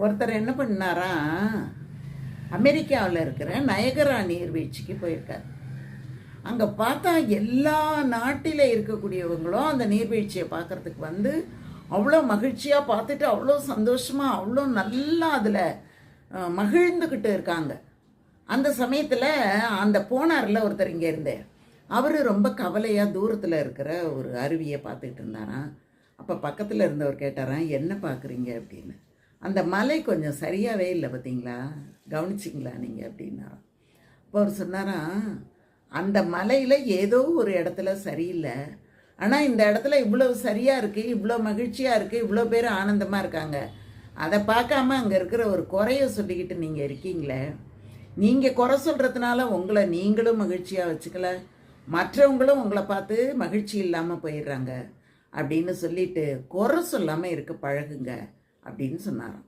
ஒருத்தர் என்ன பண்ணாரா, அமெரிக்காவில் இருக்கிற நயகரா நீர்வீழ்ச்சிக்கு போயிருக்கார். அங்கே பார்த்தா எல்லா நாட்டில் இருக்கக்கூடியவங்களும் அந்த நீர்வீழ்ச்சியை பார்க்குறதுக்கு வந்து அவ்வளோ மகிழ்ச்சியாக பார்த்துட்டு அவ்வளோ சந்தோஷமாக அவ்வளோ நல்லா அதில் மகிழ்ந்துக்கிட்டு இருக்காங்க. அந்த சமயத்தில் அந்த போனார்ல ஒருத்தர் இங்கே இருந்தேன், அவர் ரொம்ப கவலையாக தூரத்தில் இருக்கிற ஒரு அருவியை பார்த்துக்கிட்டு இருந்தாராம். அப்போ பக்கத்தில் இருந்தவர் கேட்டாராம், என்ன பார்க்குறீங்க அப்படின்னு. அந்த மலை கொஞ்சம் சரியாகவே இல்லை பார்த்தீங்களா, கவனிச்சிங்களா நீங்கள் அப்படின்னாராம். அப்போ அவர் சொன்னாராம், அந்த மலையில் ஏதோ ஒரு இடத்துல சரியில்லை, ஆனால் இந்த இடத்துல இவ்வளோ சரியாக இருக்குது, இவ்வளோ மகிழ்ச்சியாக இருக்குது, இவ்வளோ பேர் ஆனந்தமாக இருக்காங்க, அதை பார்க்காம அங்கே இருக்கிற ஒரு குறைய சொல்லிக்கிட்டு நீங்கள் இருக்கீங்களே, நீங்கள் குறை சொல்கிறதுனால உங்களை நீங்களும் மகிழ்ச்சியாக வச்சுக்கல, மற்றவங்களும் உங்களை பார்த்து மகிழ்ச்சி இல்லாமல் போயிடுறாங்க அப்படின்னு சொல்லிட்டு குறை சொல்லாமல் இருக்க பழகுங்க அப்படின்னு சொன்னாராம்.